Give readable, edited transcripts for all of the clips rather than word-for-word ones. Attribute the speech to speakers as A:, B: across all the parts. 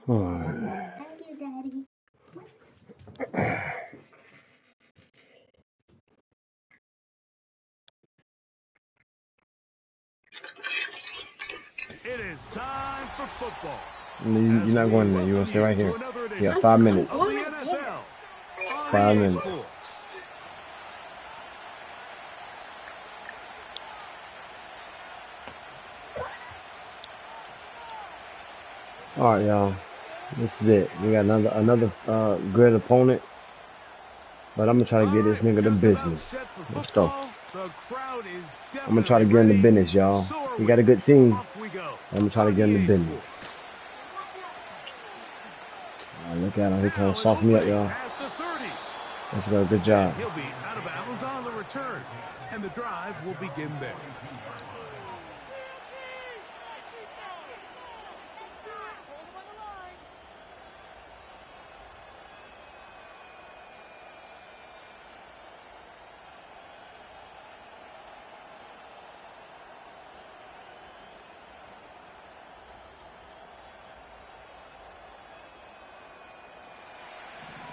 A: Alright.
B: Thank you, Daddy.
C: It is time for football.
A: You're not going there. You're going to stay right here. You got 5
B: I'm
A: minutes.
C: Of the
B: going
C: NFL
B: here.
C: on
A: 5
C: EA
A: minutes.
C: Sports.
A: All right, y'all. This is it. We got another good opponent, but I'm gonna try to get this nigga the
C: Just about
A: business.
C: set for
A: Let's go.
C: football. The crowd is
A: I'm gonna try to get him the
C: definitely
A: business,
C: ready.
A: y'all.
C: So are
A: We got a
C: we.
A: good team.
C: Off we go.
A: I'm gonna try to
C: on
A: get him the
C: EA
A: business.
C: Sports.
A: All right, look at him. He's trying
C: Now
A: to
C: an
A: soften me up,
C: opening
A: y'all.
C: past the 30.
A: Let's go. Good job.
C: He'll be out of bounds on the return. And the drive will begin there.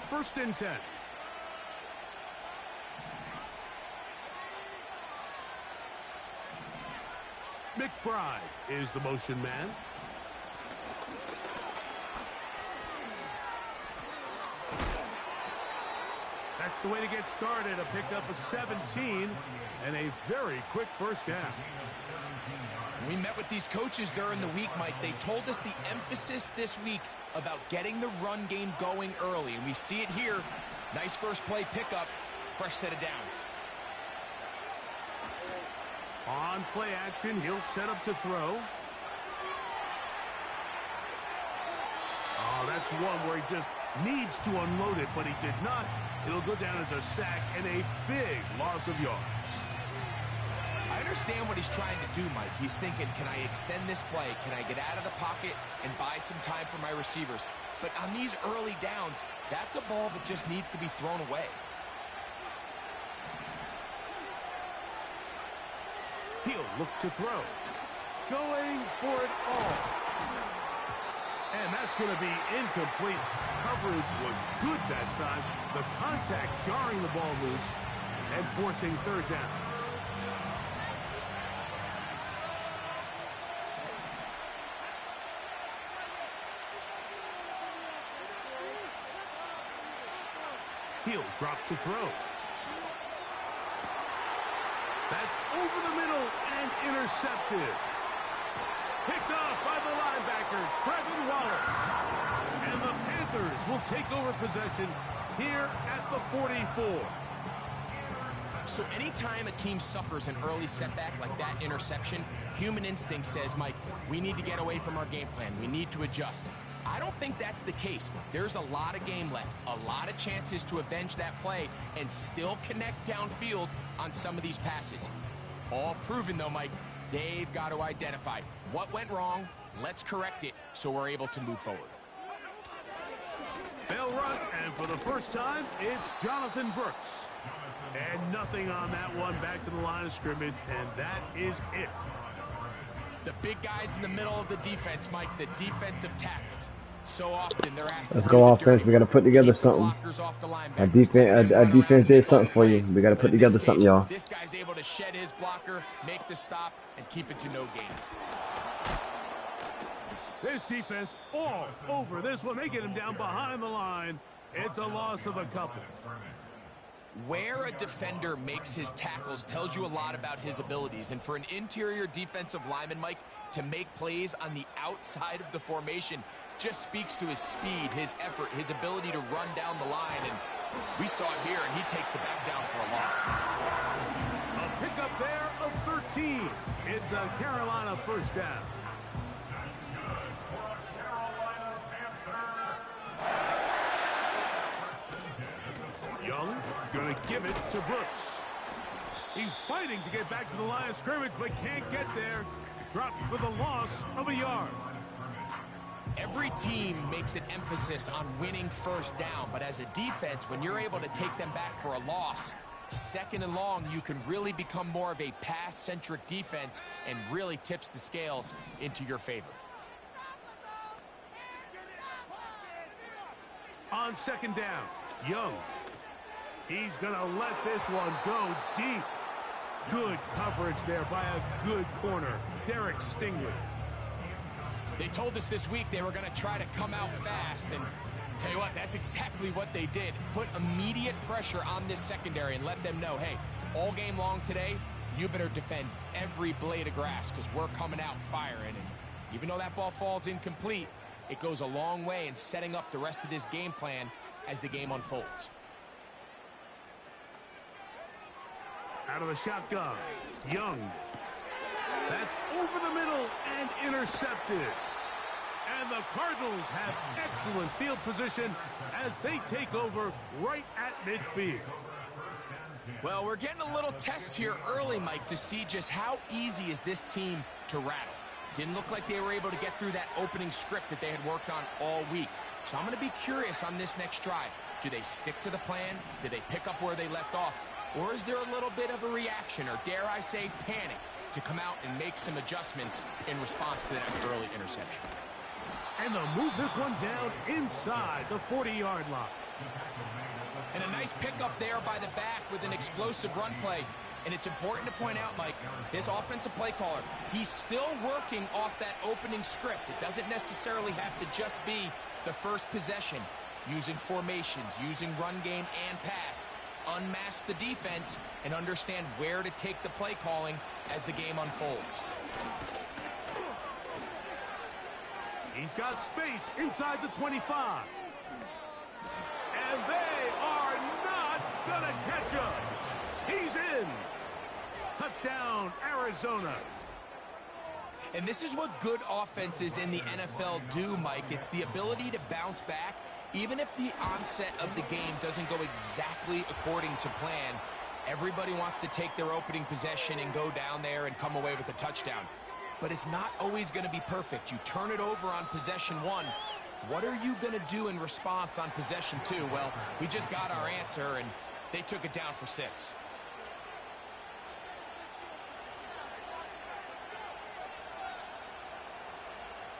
C: First and 10. McBride is the motion man. That's the way to get started. A pickup of 17 and a very quick first down.
D: We met with these coaches during the week, Mike. They told us the emphasis this week about getting the run game going early, and we see it here. Nice first play pickup, fresh set of downs.
C: On play action, he'll set up to throw. Oh, that's one where he just needs to unload it, but he did not. It'll go down as a sack and a big loss of yards.
D: I understand what he's trying to do, Mike. He's thinking, can I extend this play? Can I get out of the pocket and buy some time for my receivers? But on these early downs, that's a ball that just needs to be thrown away.
C: He'll look to throw. Going for it all. And that's going to be incomplete. Coverage was good that time. The contact jarring the ball loose and forcing third down. He'll drop to throw. That's over the middle and intercepted. Picked off by the linebacker, Trevin Wallace. And the Panthers will take over possession here at the 44.
D: So anytime a team suffers an early setback like that interception, human instinct says, Mike, we need to get away from our game plan. We need to adjust. I don't think that's the case. There's a lot of game left, a lot of chances to avenge that play and still connect downfield on some of these passes. All proven, though, Mike, they've got to identify what went wrong, let's correct it so we're able to move forward.
C: They'll run, and for the first time, it's Jonathan Brooks. And nothing on that one, back to the line of scrimmage, and that is it.
D: The big guys in the middle of the defense, Mike, the defensive tackles. So often they're asked
A: Let's
D: to
A: go
D: do the
A: offense.
D: dirty
A: We got to
D: work.
A: put together
D: Keep the
A: something.
D: blockers off the
A: Our
D: linebackers.
A: defense,
D: Let them
A: our
D: run around
A: defense
D: and
A: did
D: make
A: something
D: other
A: for you.
D: plays.
A: We got to
D: But
A: put
D: in this
A: together something,
D: case,
A: y'all.
D: This guy's able to shed his blocker, make the stop, and keep it to no gain.
C: This defense all over this one. They get him down behind the line. It's a loss of a couple.
D: Where a defender makes his tackles tells you a lot about his abilities. And for an interior defensive lineman, Mike, to make plays on the outside of the formation just speaks to his speed, his effort, his ability to run down the line. And we saw it here, and he takes the back down for a loss.
C: A pickup there of 13. It's a Carolina first down. Young going to give it to Brooks. He's fighting to get back to the line of scrimmage, but can't get there. Dropped for the loss of a yard.
D: Every team makes an emphasis on winning first down, but as a defense, when you're able to take them back for a loss, second and long, you can really become more of a pass-centric defense and really tips the scales into your favor.
C: On second down, Young. He's going to let this one go deep. Good coverage there by a good corner, Derek Stingley.
D: They told us this week they were going to try to come out fast, and tell you what, that's exactly what they did. Put immediate pressure on this secondary and let them know, hey, all game long today, you better defend every blade of grass because we're coming out firing. And even though that ball falls incomplete, it goes a long way in setting up the rest of this game plan as the game unfolds.
C: Out of the shotgun, Young. That's over the middle and intercepted. And the Cardinals have excellent field position as they take over right at midfield.
D: Well, we're getting a little test here early, Mike, to see just how easy is this team to rattle. Didn't look like they were able to get through that opening script that they had worked on all week. So I'm going to be curious on this next drive. Do they stick to the plan? Do they pick up where they left off? Or is there a little bit of a reaction, or dare I say panic, to come out and make some adjustments in response to that early interception?
C: And they'll move this one down inside the 40-yard line.
D: And a nice pickup there by the back with an explosive run play. And it's important to point out, Mike, this offensive play caller, he's still working off that opening script. It doesn't necessarily have to just be the first possession. Using formations, using run game and pass. Unmask the defense and understand where to take the play calling as the game unfolds.
C: He's got space inside the 25. And they are not going to catch us. He's in. Touchdown, Arizona.
D: And this is what good offenses in the NFL do, Mike. It's the ability to bounce back. Even if the onset of the game doesn't go exactly according to plan, everybody wants to take their opening possession and go down there and come away with a touchdown. But it's not always going to be perfect. You turn it over on possession one. What are you going to do in response on possession two? Well, we just got our answer, and they took it down for 6.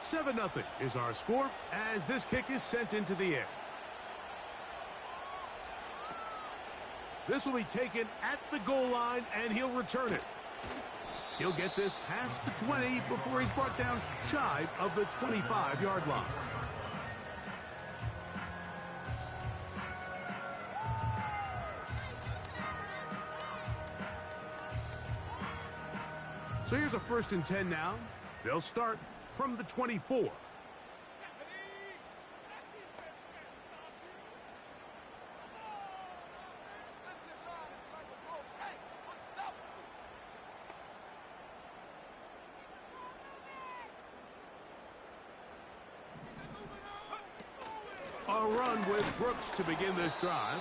C: Seven 0 is our score as this kick is sent into the air. This will be taken at the goal line, and he'll return it. He'll get this past the 20 before he's brought down shy of the 25-yard line. So here's a 1st and 10 now. They'll start from the 24. A run with Brooks to begin this drive.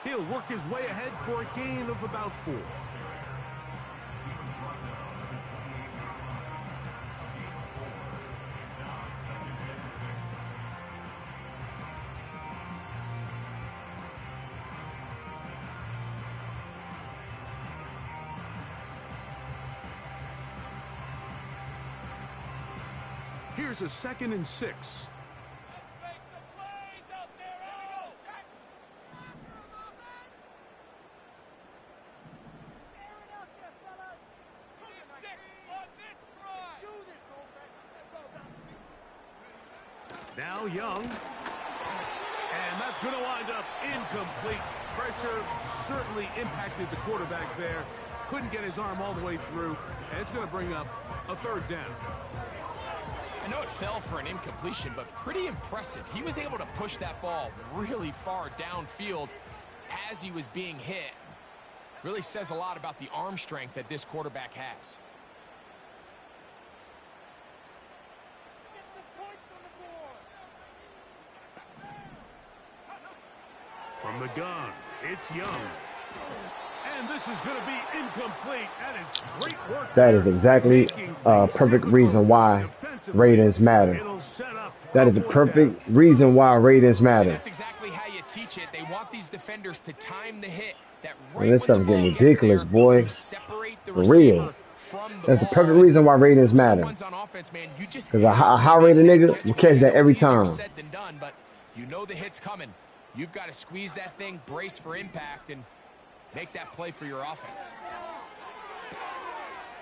C: He'll work his way ahead for a gain of about 4. Here's a 2nd and 6. Now Young. And that's going to wind up incomplete. Pressure certainly impacted the quarterback there. Couldn't get his arm all the way through. And it's going to bring up a 3rd down.
D: I know it fell for an incompletion, but pretty impressive. He was able to push that ball really far downfield as he was being hit. Really says a lot about the arm strength that this quarterback has.
C: From the gun, it's Young. And this is going to be incomplete. That is great work.
A: That is exactly a perfect reason why ratings matter. That is a perfect reason why ratings matter.
D: That's exactly how you teach it. They want these defenders to time the hit. That
A: right, this stuff's getting ridiculous, boy. For real. That's the perfect reason why ratings matter. Because a high-rated nigga will catch that every time.
D: You know the hit's coming. You've got to squeeze that thing, brace for impact, and make that play for your offense.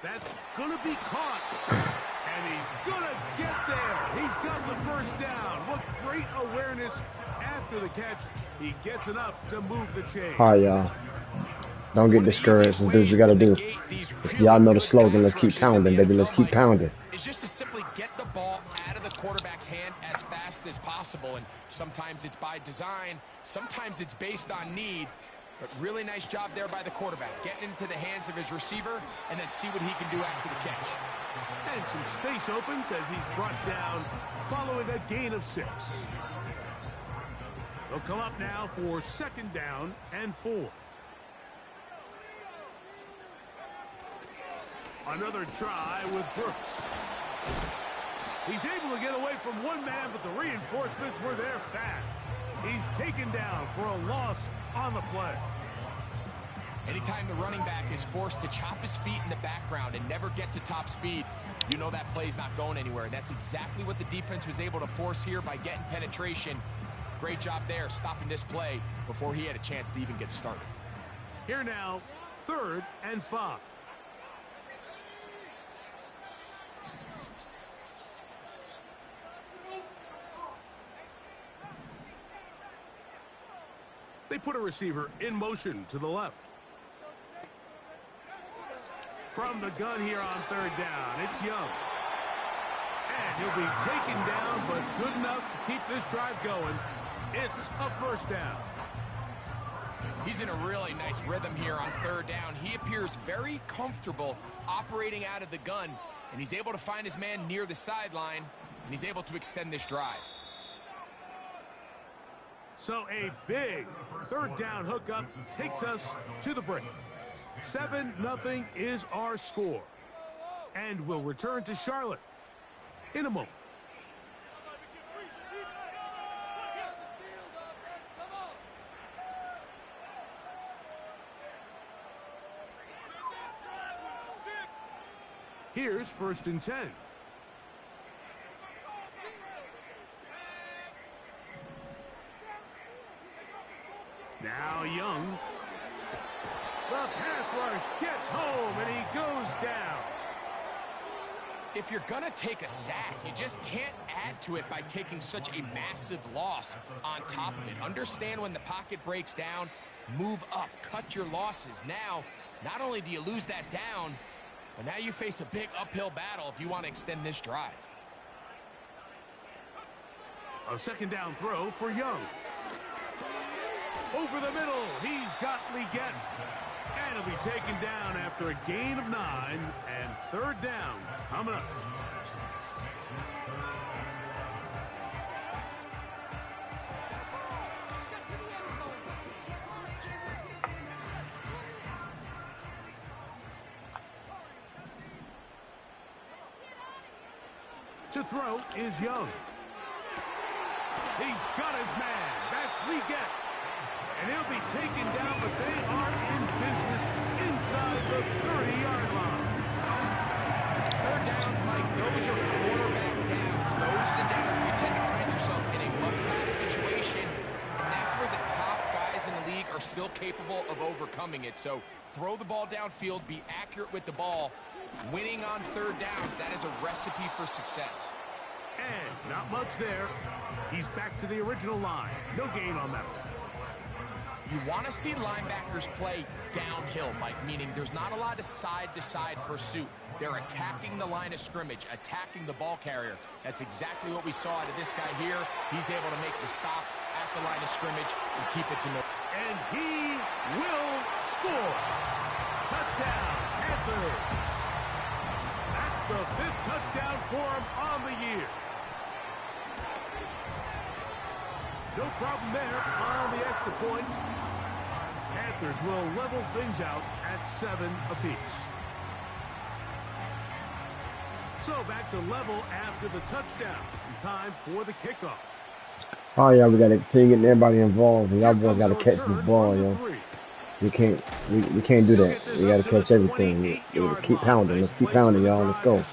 C: That's going to be caught. And he's going to get there. He's got the first down. What great awareness after the catch. He gets enough to move the chain.
A: All right, y'all. Don't get discouraged. Let's do what you got to do. Y'all know the slogan. Let's keep pounding, baby. Let's keep pounding.
D: It's just to simply get the ball out of the quarterback's hand as fast as possible. And sometimes it's by design. Sometimes it's based on need. But really nice job there by the quarterback. Getting into the hands of his receiver and then see what he can do after the catch.
C: And some space opens as he's brought down following a gain of 6. They'll come up now for 2nd down and 4. Another try with Brooks. He's able to get away from one man, but the reinforcements were there fast. He's taken down for a loss on the play.
D: Anytime the running back is forced to chop his feet in the background and never get to top speed, you know that play's not going anywhere. And that's exactly what the defense was able to force here by getting penetration. Great job there, stopping this play before he had a chance to even get started.
C: Here now, 3rd and 5. They put a receiver in motion to the left. From the gun here on 3rd down, it's Young. And he'll be taken down, but good enough to keep this drive going. It's a 1st down.
D: He's in a really nice rhythm here on 3rd down. He appears very comfortable operating out of the gun, and he's able to find his man near the sideline, and he's able to extend this drive.
C: So a big 3rd down hookup takes us to the break. 7-0 is our score. And we'll return to Charlotte in a moment. Here's 1st and 10. Now Young. The pass rush gets home, and he goes down.
D: If you're going to take a sack, you just can't add to it by taking such a massive loss on top of it. Understand when the pocket breaks down, move up, cut your losses. Now, not only do you lose that down, but now you face a big uphill battle if you want to extend this drive.
C: A 2nd down throw for Young. Over the middle, he's got Leggett. And he'll be taken down after a gain of 9, and 3rd down coming up. To throw is Young. He's got his man. That's Leggett. And he'll be taken down, but they are in business inside the 30-yard line.
D: 3rd downs, Mike, those are quarterback downs. Those are the downs where you tend to find yourself in a must-pass situation, and that's where the top guys in the league are still capable of overcoming it. So throw the ball downfield, be accurate with the ball. Winning on 3rd downs, that is a recipe for success.
C: And not much there. He's back to the original line. No gain on that one.
D: You want to see linebackers play downhill, Mike, meaning there's not a lot of side-to-side pursuit. They're attacking the line of scrimmage, attacking the ball carrier. That's exactly what we saw out of this guy here. He's able to make the stop at the line of scrimmage and keep it to no.
C: And he will score. Touchdown, Panthers. That's the 5th touchdown for him on the year. No problem there on the extra point. Panthers will level things out at 7 apiece. So back to level after the touchdown. Time for the kickoff.
A: Oh yeah, we gotta continue getting everybody involved. And y'all boys gotta catch this ball, yo. We can't do that. We gotta catch everything. Let's keep pounding. Let's keep pounding, y'all. Let's go.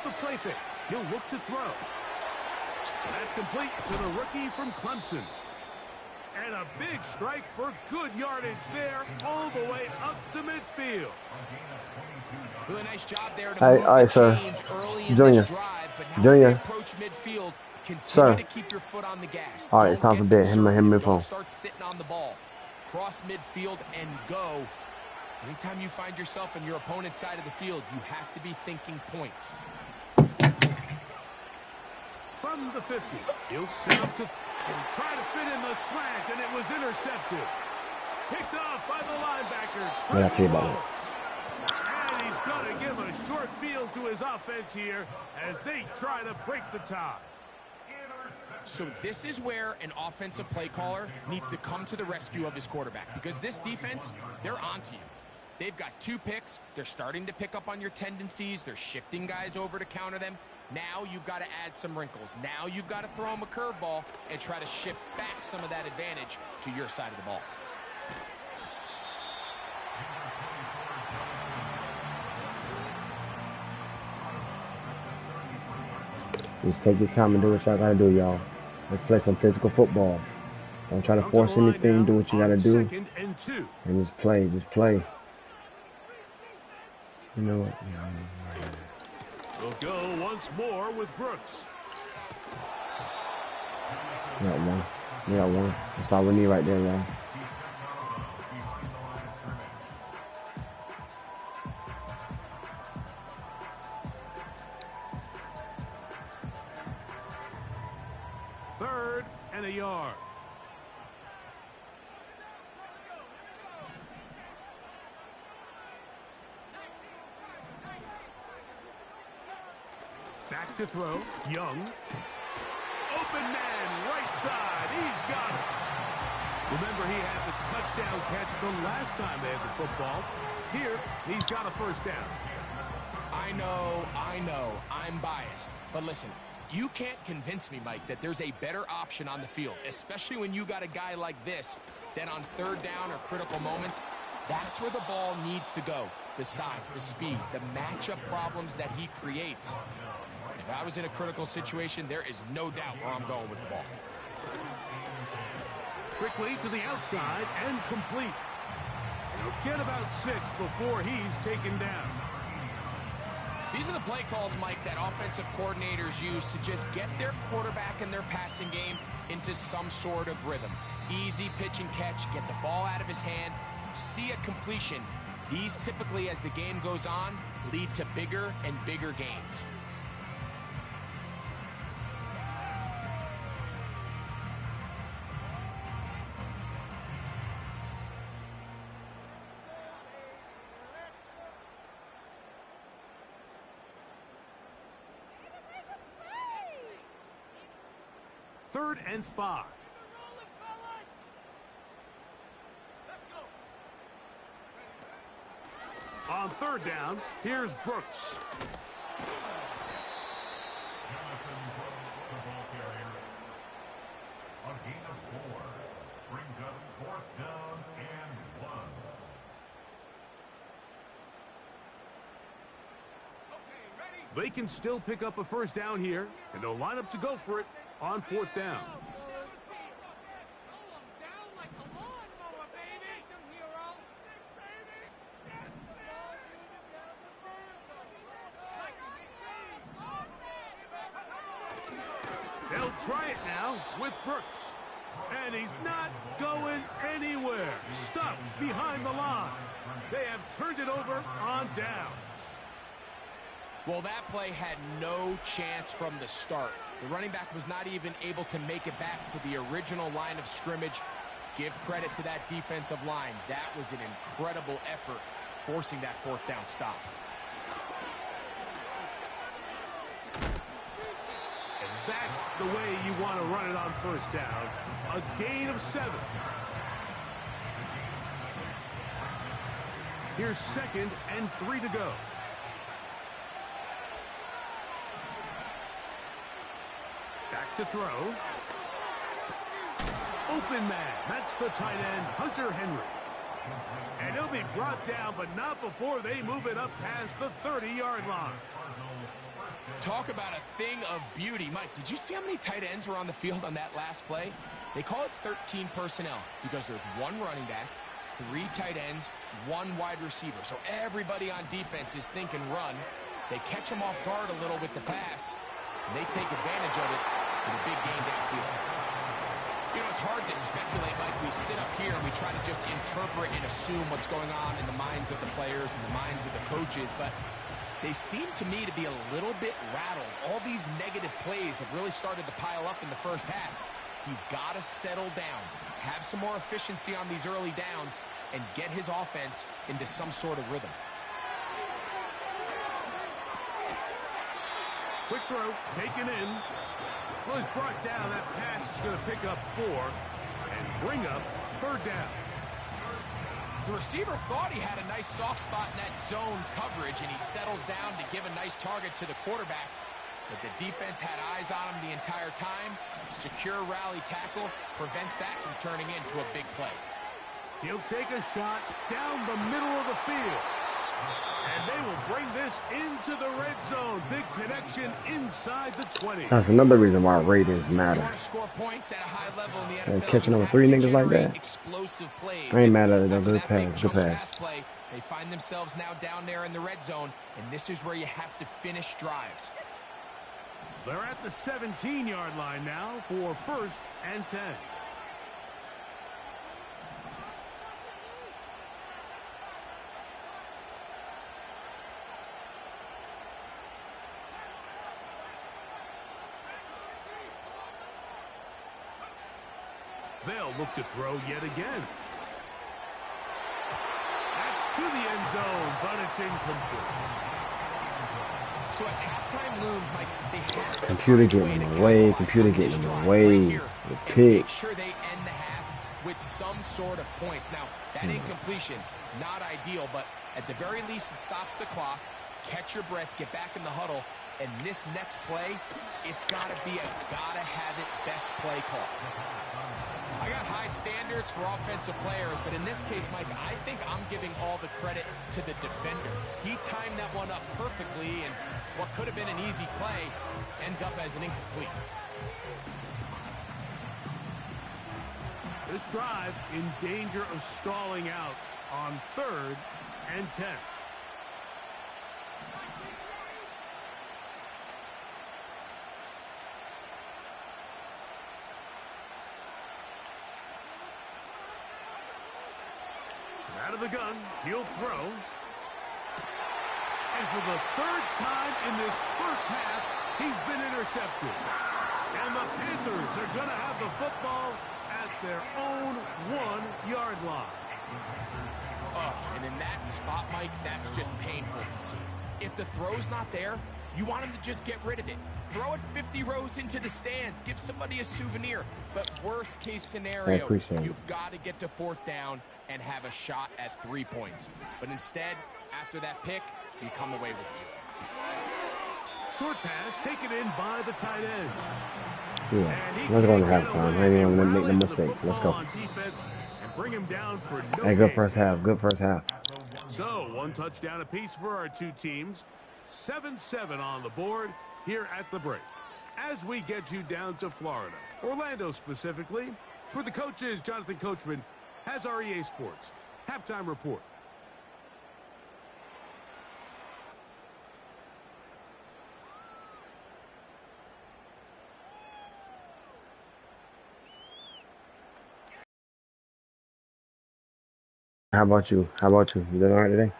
C: off the play fake. He'll look to throw. That's complete to the rookie from Clemson. And a big strike for good yardage there, all the way up to midfield.
D: Really nice job there to
A: All
D: move
A: right,
D: the
A: sir.
D: chains early in
A: Junior.
D: this drive, but now as
A: Junior.
D: they approach midfield, continue
A: Sir.
D: to keep your foot on the gas.
A: All right, it's time for bed. Him and
D: Don't
A: phone.
D: start sitting on the ball. Cross midfield and go. Anytime you find yourself on your opponent's side of the field, you have to be thinking points.
C: From the 50, he'll set up to and try to fit in the slant, and it was intercepted. Picked off by the linebacker.
A: What I tell you about it?
C: And he's going to give a short field to his offense here as they try to break the tie.
D: So this is where an offensive play caller needs to come to the rescue of his quarterback, because this defense, they're onto you. They've got 2 picks. They're starting to pick up on your tendencies. They're shifting guys over to counter them. Now you've got to add some wrinkles. Now you've got to throw them a curveball and try to shift back some of that advantage to your side of the ball.
A: Just take your time and do what y'all gotta do, y'all. Let's play some physical football. Don't try to force anything. Do what you gotta do. And just play. Just play. You know what?
C: We'll go once more with Brooks.
A: We got one. We got one. That's all we need right there, y'all.
C: Third and a yard. Back to throw. Young. Open man, right side. He's got it. Remember, he had the touchdown catch the last time they had the football. Here, he's got a first down.
D: I know, I'm biased. But listen, you can't convince me, Mike, that there's a better option on the field, especially when you got a guy like this, that on third down or critical moments, that's where the ball needs to go. The size, the speed, the matchup problems that he creates. If I was in a critical situation, there is no doubt where I'm going with the ball.
C: Quickly to the outside and complete. He'll get about 6 before he's taken down.
D: These are the play calls, Mike, that offensive coordinators use to just get their quarterback and their passing game into some sort of rhythm. Easy pitch and catch, get the ball out of his hand, see a completion. These typically, as the game goes on, lead to bigger and bigger gains.
C: Third and 5. On third down, here's Brooks.
B: A gain of 4 brings up 4th down and 1.
C: They can still pick up a first down here, and they'll line up to go for it on 4th down. They'll try it now with Brooks. And he's not going anywhere. Stuffed behind the line. They have turned it over on downs.
D: Well, that play had no chance from the start. The running back was not even able to make it back to the original line of scrimmage. Give credit to that defensive line. That was an incredible effort, forcing that 4th down stop.
C: And that's the way you want to run it on first down. A gain of 7. Here's 2nd and 3 to go. Back to throw. Open man. That's the tight end, Hunter Henry. And he'll be brought down, but not before they move it up past the 30-yard line.
D: Talk about a thing of beauty. Mike, did you see how many tight ends were on the field on that last play? They call it 13 personnel because there's one running back, 3 tight ends, 1 wide receiver. So everybody on defense is thinking run. They catch them off guard a little with the pass, and they take advantage of it with a big gain downfield. You know, it's hard to speculate, Mike. We sit up here and we try to just interpret and assume what's going on in the minds of the players and the minds of the coaches, but they seem to me to be a little bit rattled. All these negative plays have really started to pile up in the first half. He's got to settle down, have some more efficiency on these early downs, and get his offense into some sort of rhythm.
C: Quick throw, taken in. Well, he's brought down. That pass is going to pick up 4 and bring up 3rd down.
D: The receiver thought he had a nice soft spot in that zone coverage, and he settles down to give a nice target to the quarterback. But the defense had eyes on him the entire time. Secure rally tackle prevents that from turning into a big play.
C: He'll take a shot down the middle of the field. And they will bring this into the red zone. Big connection inside the 20.
A: That's another reason why ratings matter.
D: You want to score points at a high level in the NFL,
A: Catching over 3 niggas like that.
D: Explosive plays.
A: I ain't mad at it.
D: After
A: Good
D: that big
A: pass. Good
D: chunk
A: pass.
D: Play, they find themselves now down there in the red zone, and this is where you have to finish drives.
C: They're at the 17-yard line now for 1st and 10. They'll look to throw yet again. That's to the end zone, but it's incomplete.
D: So as halftime looms, Mike, they have to
A: Computer
D: find a way
A: getting
D: to
A: in the way.
D: capitalize
A: Computer
D: on this
A: getting in the
D: drive
A: way.
D: right here
A: The
D: and
A: pick.
D: make sure they end the half with some sort of points. Now, that incompletion, not ideal, but at the very least it stops the clock. Catch your breath, get back in the huddle, and this next play, it's got to be a gotta-have-it best play call. I got high standards for offensive players, but in this case, Mike, I think I'm giving all the credit to the defender. He timed that one up perfectly, and what could have been an easy play ends up as an incomplete.
C: This drive in danger of stalling out on 3rd and 10. Out of the gun, he'll throw. And for the 3rd time in this first half, he's been intercepted. And the Panthers are going to have the football at their own 1-yard line.
D: Oh, and in that spot, Mike, that's just painful to see. If the throw's not there, you want him to just get rid of it. Throw it 50 rows into the stands. Give somebody a souvenir. But worst case scenario, you've got to get to 4th down and have a shot at 3 points. But instead, after that pick, you come away with 0.
C: Short pass taken in by the tight end.
A: Yeah, let's go to halftime. I ain't gonna make no mistake. Let's go.
C: And bring him down for no
A: Hey, good
C: gain.
A: first half. Good first half.
C: So, 1 touchdown apiece for our 2 teams. 7-7 on the board here at the break. As we get you down to Florida, Orlando specifically, where the coach is, Jonathan Coachman, has our EA Sports halftime report.
A: How about you? How about you? You doing all right today?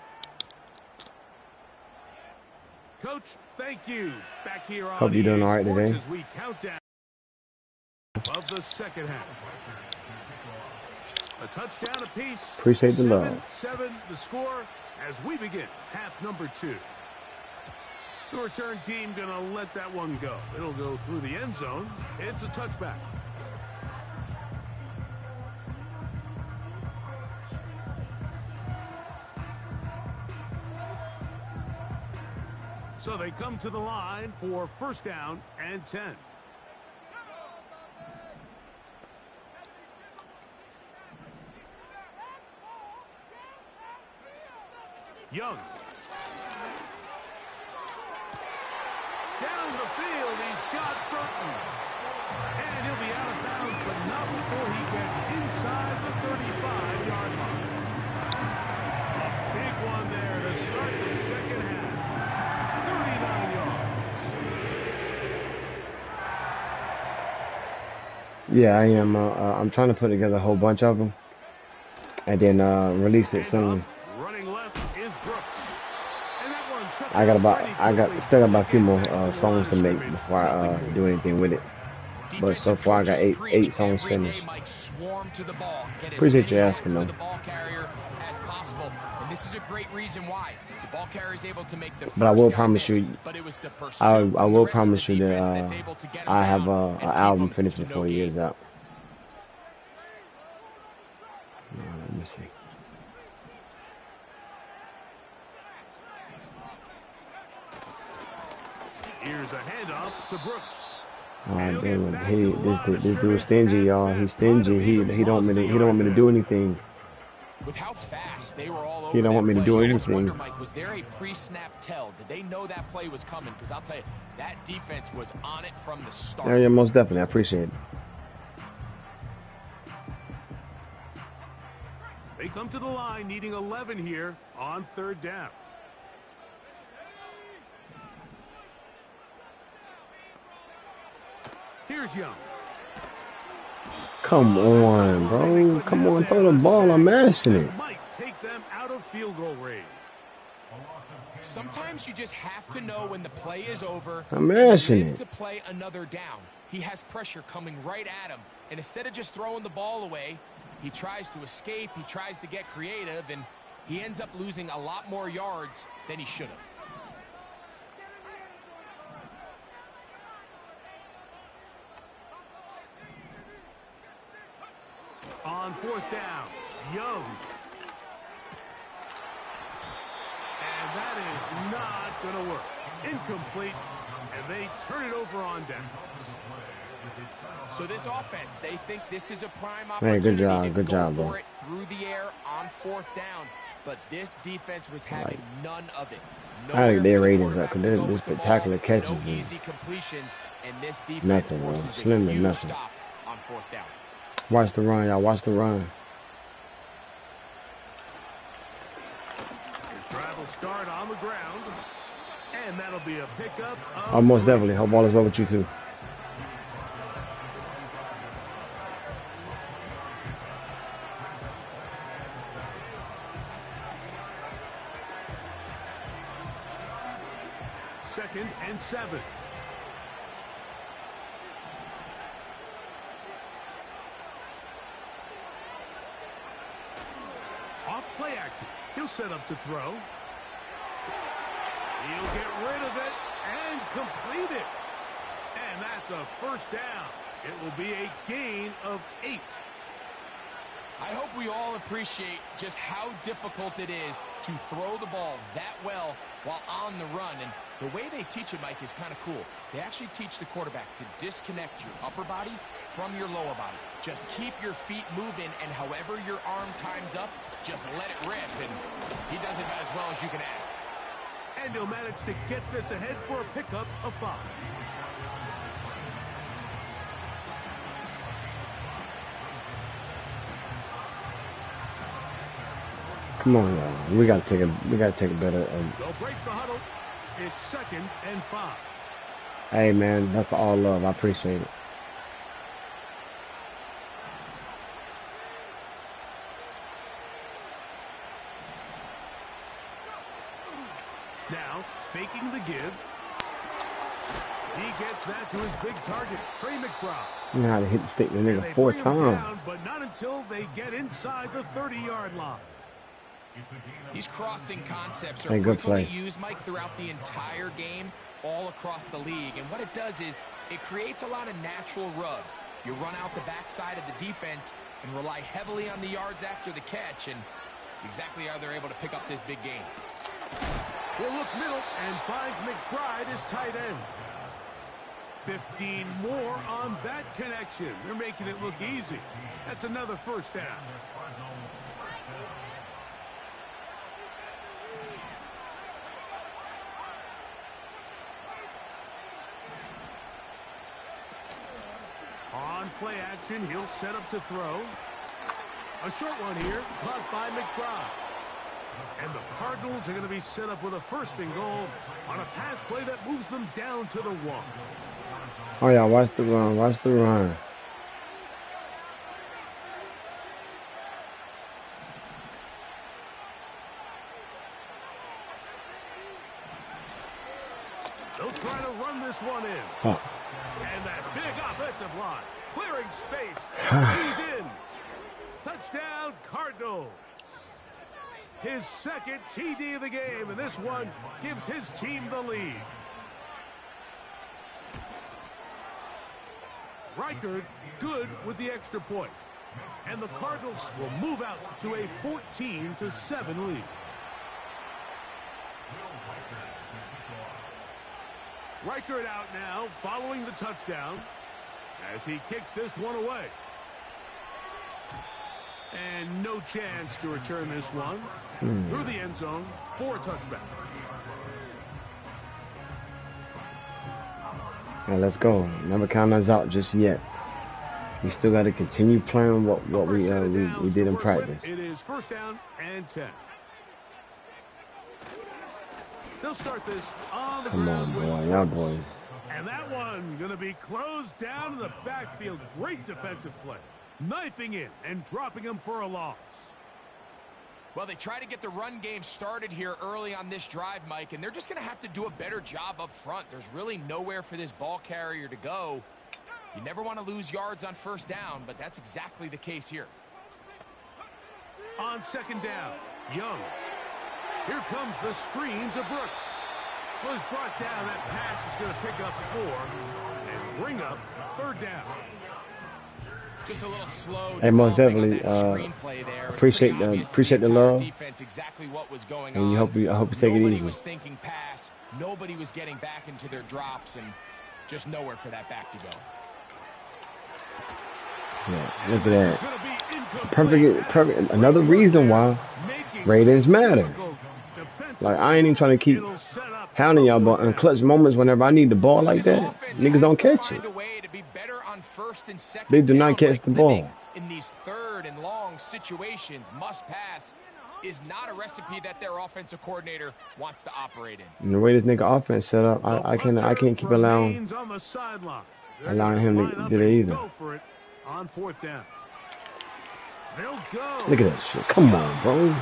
C: Coach, thank you. Back here on
A: Hope you're doing
C: EA
A: all right
C: Sports
A: today.
C: as we count down of the second half. A touchdown apiece.
A: Appreciate the love.
C: 7-7 the score as we begin half number 2. The return team gonna let that one go. It'll go through the end zone. It's a touchback. So they come to the line for 1st down and 10. Young. Down the field, he's got Burton. And he'll be out of bounds, but not before he gets inside the 35-yard line. A big one there to start the second half. 39 yards.
A: Yeah, I am. I'm trying to put together a whole bunch of them, and then release it soon.
C: Running left is Brooks. And that one shut
A: I
C: down
A: still got about a few more songs to make before I do anything with it. But so far I got eight songs finished. Appreciate you asking though.
D: And this is a great reason why. The ball carrier is able to make the
A: But I will promise you, I will promise you that I have an album finished before the year's out. Let me see.
C: Here's a handoff to Brooks.
A: This dude's stingy, y'all. He's stingy. He don't want me to do anything.
D: With how fast they were all over,
A: he don't want me to do anything.
D: Wonder, Mike, was there a pre-snap tell? Did they know that play was coming? Because I'll tell you, that defense was on it from the start.
A: Yeah, most definitely. I appreciate it.
C: They come to the line needing 11 here on third down. Here's Young.
A: Come on, bro. Come on, throw the ball. I'm mashing it.
C: Might take them out of field goal range.
D: Sometimes you just have to know when the play is over.
A: I'm mashing it.
D: To play another down. He has pressure coming right at him. And instead of just throwing the ball away, he tries to escape. He tries to get creative. And he ends up losing a lot more yards than he should have.
C: On fourth down, Young. And that is not going to work. Incomplete, and they turn it over on downs.
D: So this offense, they think this is a prime opportunity.
A: Hey, good job,
D: for
A: bro.
D: it through the air on fourth down. But this defense was having none of it.
A: I think their ratings up because this spectacular catches
D: no easy completions, and this defense
A: nothing, bro.
D: forces
A: Slim
D: a
A: as
D: huge
A: nothing.
D: stop on fourth down.
A: Watch the run, y'all. Watch the run.
C: His drive will start on the ground, and that'll be a pickup.
A: Most definitely. Hope all is well with you too.
C: Second and 7. Off play action. He'll set up to throw. He'll get rid of it and complete it. And that's a first down. It will be a gain of 8.
D: I hope we all appreciate just how difficult it is to throw the ball that well while on the run. And the way they teach it, Mike, is kind of cool. They actually teach the quarterback to disconnect your upper body from your lower body. Just keep your feet moving, and however your arm times up, just let it rip. And he does it about as well as you can ask.
C: And he'll manage to get this ahead for a pickup of 5.
A: Come on, y'all. We gotta take a better.
C: They'll break the huddle. It's second and 5.
A: Hey, man, that's all love. I appreciate it.
C: Now, faking the give. He gets that to his big target, Trey McBride.
A: You know how to hit the stick the
C: And
A: nigga
C: they
A: 4
C: bring him
A: times.
C: down, but not until they get inside the 30-yard line.
D: These crossing concepts are
A: Hey, good
D: frequently
A: play.
D: used, Mike, throughout the entire game, all across the league. And what it does is it creates a lot of natural rubs. You run out the backside of the defense and rely heavily on the yards after the catch, and it's exactly how they're able to pick up this big game.
C: He'll look middle and finds McBride as tight end. 15 more on that connection. They're making it look easy. That's another first down. play action. He'll set up to throw. A short one here, caught by McBride. And the Cardinals are going to be set up with a 1st and goal on a pass play that moves them down to the 1.
A: Oh, yeah, watch the run. Watch the run.
C: They'll try to run this one in.
A: Oh.
C: And that big offensive line. Clearing space. He's in. Touchdown, Cardinals. His 2nd TD of the game, and this one gives his team the lead. Reichard good with the extra point. And the Cardinals will move out to a 14-7 lead. Reichard out now following the touchdown as he kicks this one away. And no chance to return this one through the end zone for a touchback.
A: Yeah, let's go. Never count us out just yet. We still got to continue playing what we did in practice.
C: It is 1st down and 10. They'll start this on the
A: Come on, boy. Y'all boys.
C: And that one going to be closed down in the backfield. Great defensive play. Knifing in and dropping him for a loss.
D: Well, they try to get the run game started here early on this drive, Mike, and they're just going to have to do a better job up front. There's really nowhere for this ball carrier to go. You never want to lose yards on 1st down, but that's exactly the case here.
C: On 2nd down, Young. Here comes the screen to Brooks. Was brought down. That pass is going to pick up 4 and bring up 3rd down.
D: Just a little slow.
A: Hey, most definitely appreciate the love.
D: Defense, exactly what was going
A: and
D: on.
A: I hope you take it easy.
D: Nobody was thinking pass. Nobody was getting back into their drops, and just nowhere for that back to go.
A: Yeah, look at that. Perfect. Another reason why ratings matter. Like, I ain't even trying to keep hounding y'all, but in clutch moments, whenever I need the ball like that, niggas don't catch it. They do not catch the ball.
D: In these 3rd and long situations, must pass is not a recipe that their offensive coordinator wants to operate in.
A: And the way this nigga offense set up, I can't keep allowing him to do that either.
C: On 4th down. They'll go.
A: Look at that shit. Come on, bro.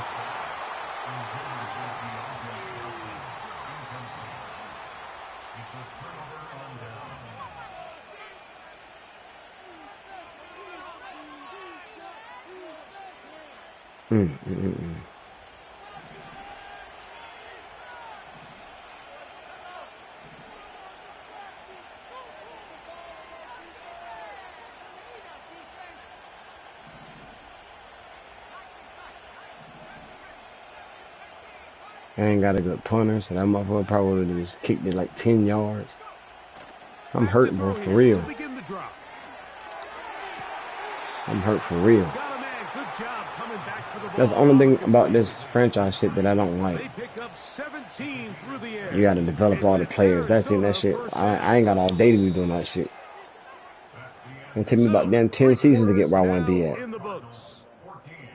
A: I ain't got a good punter, so that motherfucker probably would have just kicked it like 10 yards. I'm hurt, bro, for real. I'm hurt for real. That's the only thing about this franchise shit that I don't like. You gotta develop all the players. That shit. I ain't got all day to be doing that shit. It'll take me about damn 10 seasons to get where I want to be at.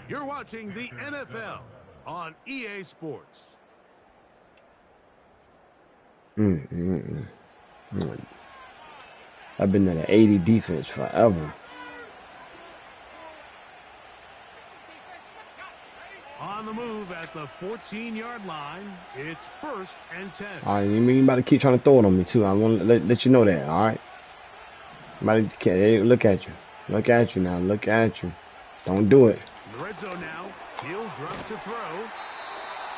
C: You're watching the NFL on EA Sports.
A: I've been at an 80 defense forever.
C: On the move at the 14-yard line, it's 1st and 10.
A: All right, you about to keep trying to throw it on me too. I want to let you know that. All right. Look at you. Look at you now. Look at you. Don't do it.
C: In the red zone now, he'll drop to throw.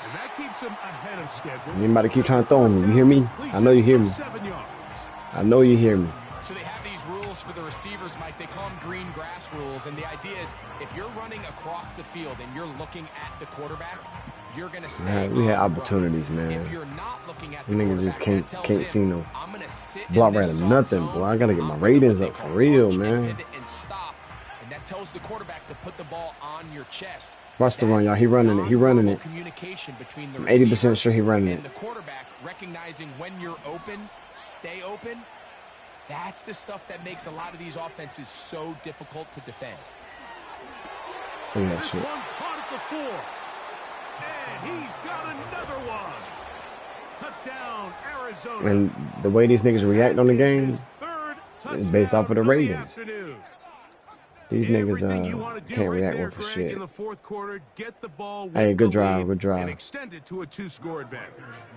C: And that keeps him ahead of schedule.
A: You about to keep trying to throw on me. You hear me? I know you hear me.
C: 7 yards.
A: I know you hear me.
D: So they have these rules for the receivers, Mike. They call them green grass rules. And the idea is if you're running across the field and you're looking at the quarterback, you're going to stay.
A: Man, we had opportunities, man.
D: If you're not looking at the
A: niggas just can't see no
D: I'm going to sit
A: block right or nothing, boy. I got to get my ratings up for real, man.
D: And stop. And that tells the quarterback to put the ball on your chest.
A: Watch the run, y'all. He running it. He running it. I'm 80% sure he running it.
D: And the quarterback recognizing when you're open, stay open. That's the stuff that makes a lot of these offenses so difficult to defend.
A: Look at that
C: This
A: shit.
C: one caught at the 4. And he's got another one. Touchdown, Arizona.
A: And the way these niggas react on the game is based off of the ratings. These niggas can't react well for shit.
C: In the fourth quarter, get the ball,
A: Hey, good
C: the
A: drive,
C: lead,
A: good drive.
C: and extend it to a 2-score advantage.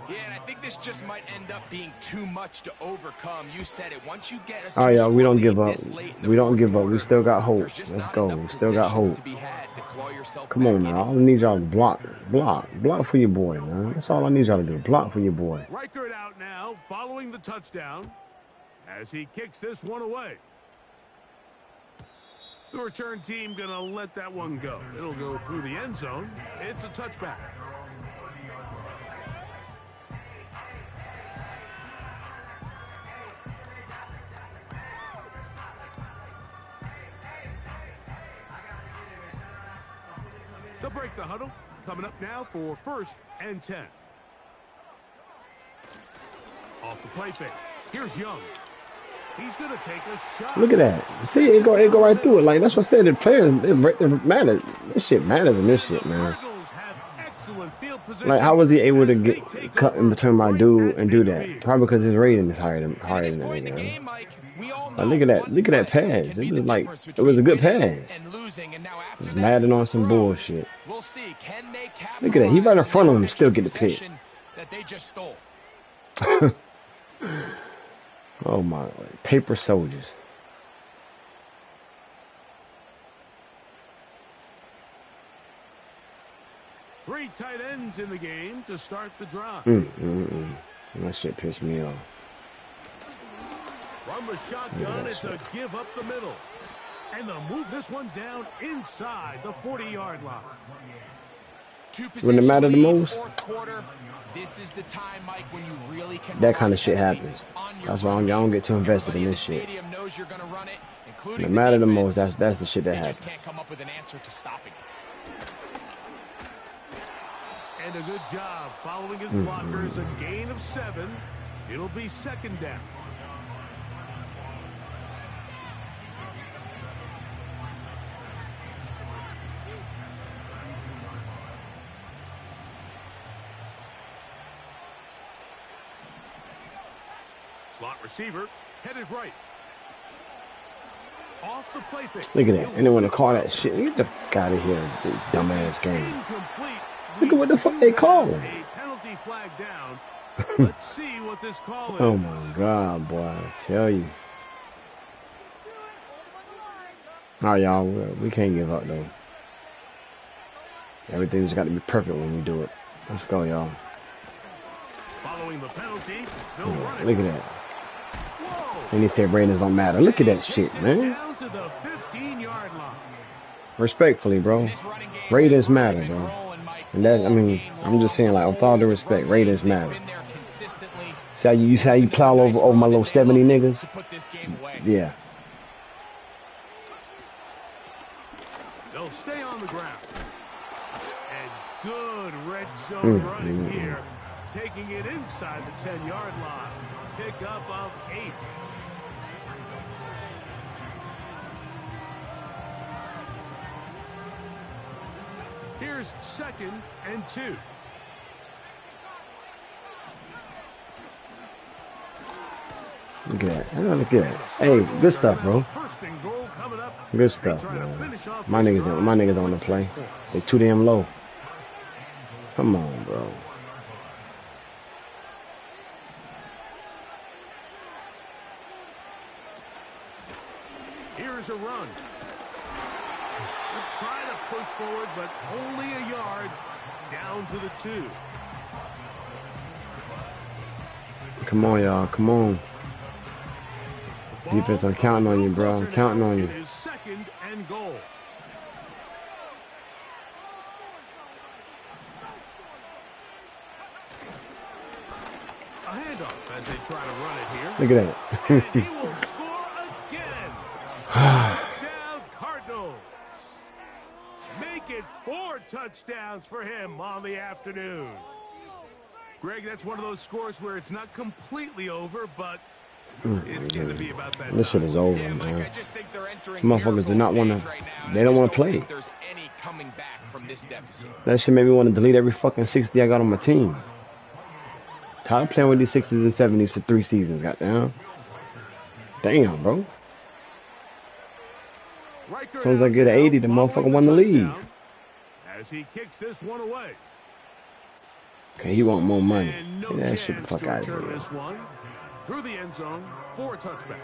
D: Yeah, and I think this just might end up being too much to overcome. You said it. Once you get a
A: Oh, yeah, we don't
D: lead
A: give up.
D: this late in the
A: We don't
D: fourth
A: give up.
D: quarter,
A: We still got hope.
D: there's just
A: Let's
D: not
A: go.
D: enough
A: We still got
D: possessions
A: hope.
D: to be had to claw yourself
A: Come
D: back
A: on,
D: in
A: man.
D: it.
A: All I need y'all to block for your boy, man. That's all I need y'all to do. Block for your boy.
C: Reichert out now, following the touchdown, as he kicks this one away. The return team going to let that one go. It'll go through the end zone. It's a touchback. They'll break the huddle. Coming up now for 1st and 10. Off the play fake. Here's Young. He's going to take a shot.
A: Look at that. See, it go right through it. Like, that's what I said. The players, it matters. This shit matters in this shit, man. Like, how was he able to get cut in between my dude and do that? Probably because his rating is higher than it, man. Like, look at that. Look at that pass. It was like, it was a good pass. Just Madden on some bullshit. Look at that. He right in front of him, still get the pick.
D: That they just stole.
A: Oh my, paper soldiers.
C: Three tight ends in the game to start the drive.
A: That shit pissed me off.
C: From the shotgun, it's a give up the middle. And they'll move this one down inside the 40-yard line.
A: When it mattered the most,
D: quarter, this is the time, Mike, when you really can
A: that kind of shit happens. That's why I don't get too invested in this shit. When it mattered the most, that's the shit that happens.
D: Just can't come up with an answer to stopping it.
C: And a good job following his blockers. A gain of 7. It'll be 2nd down. Slot receiver headed right. Off the play fake.
A: Look at that. And they want to call that shit. Get the fuck out of here, this dumbass game.
C: Incomplete.
A: Look at what the fuck they calling.
C: A penalty flag down. Let's see what this call is.
A: Oh my God, boy. I tell you. All right, y'all. We can't give up, though. Everything's got to be perfect when we do it. Let's go, y'all.
C: Following the penalty, they'll run it.
A: Look at that. And he said ratings don't matter. Look at that shit, man.
C: Down to the 15-yard line.
A: Respectfully, bro. Ratings matter, bro. And that, I mean, I'm just saying, like, with all due respect, ratings matter. See how you plow over my little 70 niggas? Yeah.
C: They'll stay on the ground. And good red zone running here. Taking it inside the 10-yard line. Pick up of 8. Here's 2nd and 2.
A: Look at that. Look at that. Hey, good stuff, bro.
C: First and goal coming up.
A: Good stuff, man. My niggas on the play. They too damn low. Come on, bro.
C: Here's a run. They're trying to push forward, but only a yard. Down to the 2.
A: Come on, y'all. Come on. Defense, I'm counting on you, bro. I'm counting on you.
C: It is 2nd and goal. A handoff as they try to run it here.
A: Look at that.
C: And he will score again. Touchdown, Cardinals. Make it 4 touchdowns for him on the afternoon. Greg, that's one of those scores where it's not completely over, but It's going to be about that
A: This shit
C: time.
A: is over,
D: Yeah, Mike, I
A: man.
D: just think they're entering
A: Motherfuckers do
D: miracle
A: not want
D: stage
A: to.
D: right now, and
A: They
D: I
A: don't
D: just
A: want to
D: don't
A: play.
D: think there's any coming back from this deficit.
A: That shit made me want to delete every fucking 60 I got on my team. Tired of playing with these 60s and 70s for 3 seasons, goddamn. Damn, bro. As soon as I get an 80, the motherfucker won the league.
C: As he kicks this one away.
A: Okay, he want more money.
C: And no
A: Get that shit the
C: chance
A: fuck
C: to
A: out of
C: return
A: here.
C: this one through the end zone for a touchback.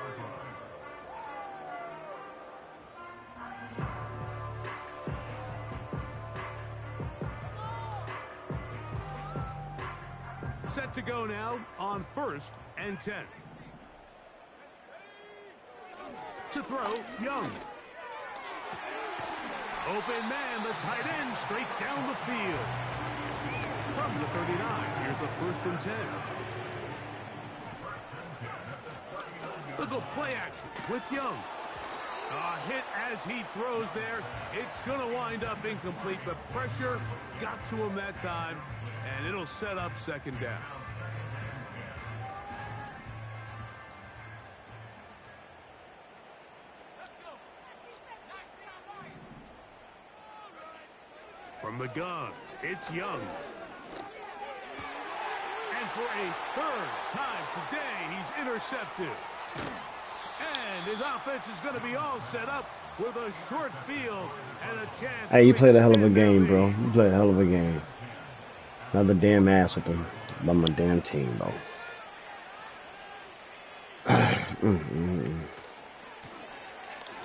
C: Set to go now on 1st and 10. To throw, Young. Open man, the tight end, straight down the field. From the 39, here's a 1st and 10. Look at play action with Young. A hit as he throws there. It's going to wind up incomplete. The pressure got to him that time, and it'll set up 2nd down. From the gun, it's Young. And for a 3rd time today, he's intercepted. And his offense is going to be all set up with a short field and a chance.
A: Hey, you played a hell of a game, bro. You played a hell of a game. Another damn ass whooping by my damn team, bro.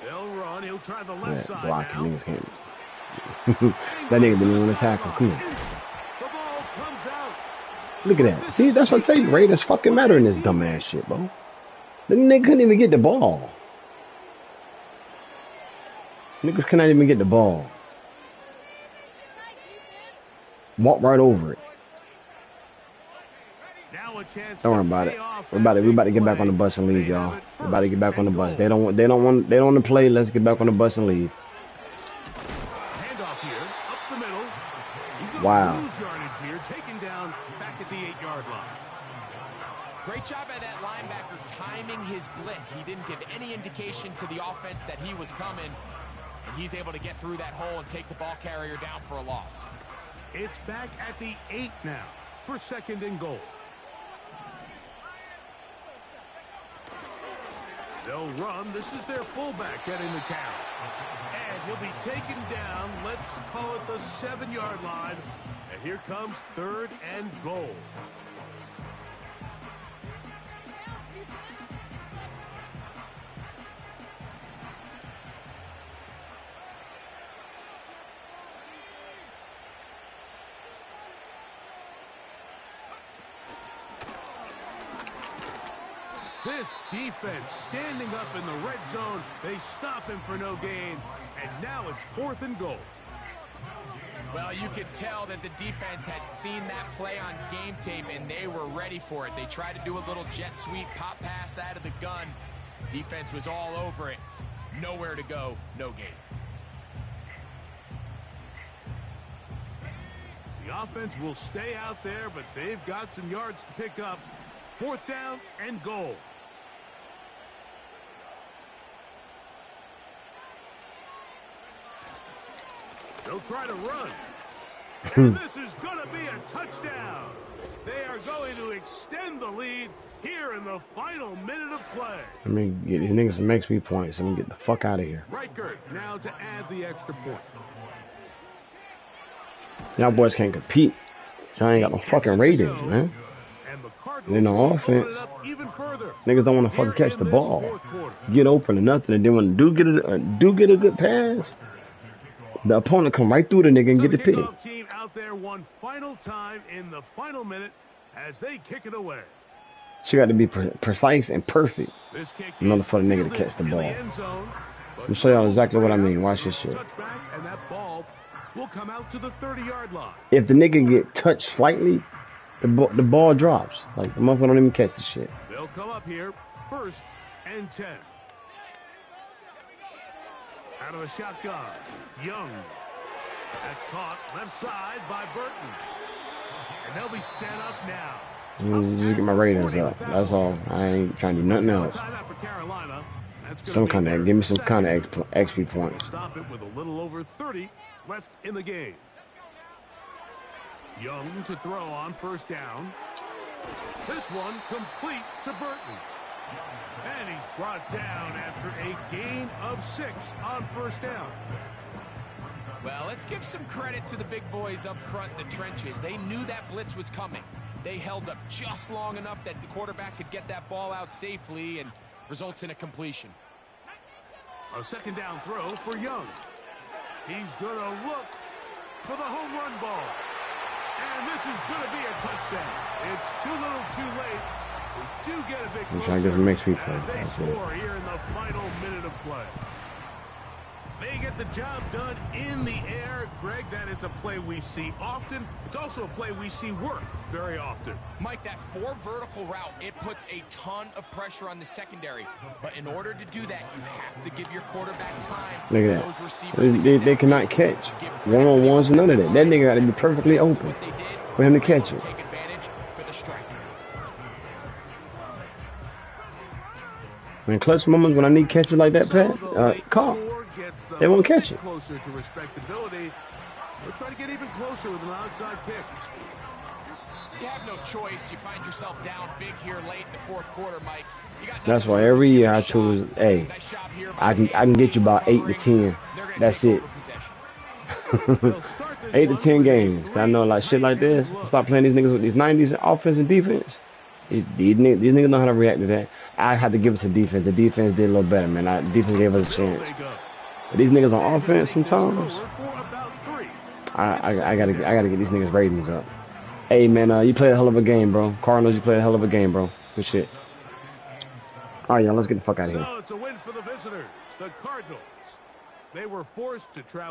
C: They'll run. He'll try the left side
A: blocking
C: now.
A: niggas can't. That nigga didn't want to tackle. Come on.
C: The ball comes out.
A: Look at that. See, that's what I say. Raiders fucking matter in this dumbass shit, bro. The nigga couldn't even get the ball. Niggas cannot even get the ball. Walk right over it.
C: Now a chance.
A: Don't worry about it. We about to get back on the bus and leave, y'all. We about to get back on the bus. They don't want to play. Let's get back on the bus and leave.
C: Handoff here, up the middle. He's going
A: Wow.
C: to lose yardage here, taken down back at the 8-yard line.
D: Great job by that linebacker timing his blitz. He didn't give any indication to the offense that he was coming. And he's able to get through that hole and take the ball carrier down for a loss.
C: It's back at the 8 now for 2nd and goal. They'll run. This is their fullback getting the carry. And he'll be taken down. Let's call it the 7-yard line. And here comes 3rd and goal. This defense standing up in the red zone. They stop him for no gain. And now it's 4th and goal.
D: Well, you could tell that the defense had seen that play on game tape, and they were ready for it. They tried to do a little jet sweep, pop pass out of the gun. Defense was all over it. Nowhere to go, no gain.
C: The offense will stay out there, but they've got some yards to pick up. 4th down and goal. They'll try to run. And this is going to be a touchdown. They are going to extend the lead here in the final minute of play.
A: I mean, get these niggas some XP points and get the fuck out of here.
C: Reichert now to add the extra point.
A: Y'all boys can't compete. Y'all ain't got no fucking ratings, man.
C: And the
A: And
C: Cardinals
A: then the
C: will
A: offense.
C: open it up even further.
A: Niggas don't want to
C: Here
A: fucking catch
C: in
A: the
C: this
A: ball.
C: 4th quarter.
A: Get open or nothing. And then when do get a good pass, the opponent come right through the nigga and
C: So
A: get the pick.
C: kickoff team out there one final time in the final minute as they kick it away.
A: She got to be precise and perfect
C: This kick
A: in order
C: is
A: for the nigga to
C: fielded
A: catch the
C: in
A: ball.
C: end zone, but
A: Let me show y'all exactly what I
C: out,
A: mean. Watch this shit.
C: touchback, and that ball will come out to the 30-yard line.
A: If the nigga get touched slightly, the ball drops. Like, the motherfucker don't even catch the shit.
C: They'll come up here 1st and 10. Out of the shotgun, Young. That's caught left side by Burton. And they'll be set up now.
A: Just get my ratings up. That's all. I ain't trying to do nothing else.
C: Timeout for Carolina. That's gonna
A: Some
C: be
A: kind of,
C: their
A: give me some
C: second.
A: kind of XP points.
C: Stop it with a little over 30 left in the game. Young to throw on first down. This one complete to Burton. And he's brought down after a gain of 6 on first down.
D: Well, let's give some credit to the big boys up front in the trenches. They knew that blitz was coming. They held up just long enough that the quarterback could get that ball out safely and results in a completion.
C: A second down throw for Young. He's going to look for the home run ball. And this is going to be a touchdown. It's too little too late. We do get a bit
A: I'm
C: closer
A: trying to get some XP
C: as
A: points.
C: they
A: That's
C: score here in the final minute of play. They get the job done in the air. Greg, that is a play we see often. It's also a play we see work very often.
D: Mike, that 4 vertical route, it puts a ton of pressure on the secondary. But in order to do that, you have to give your quarterback time.
A: Look at
D: Those
A: that.
D: receivers
A: They cannot catch. One-on-ones, none of that. That nigga got to be perfectly open for him to catch it.
D: Take advantage for the strike.
A: In clutch moments when I need catches like that, Pat, call. They won't catch it.
C: Closer to respectability. They'll try to get even closer with an outside kick.
D: You have no choice. You find yourself down big here late in the fourth quarter, Mike.
A: That's why every year I choose, hey, I can get you about 8 to 10. That's it. 8 to 10 games. I know like shit like this. Stop playing these niggas with these 90s offense and defense. These niggas know how to react to that. I had to give us a defense. The defense did a little better, man. The defense gave us a chance. But these niggas on offense sometimes, I gotta get these niggas ratings up. Hey man, you played a hell of a game, bro. Cardinals, you played a hell of a game, bro. Good shit. All right, y'all, let's get the fuck out of here.
C: So it's a win for the visitors, the Cardinals. They were forced to travel.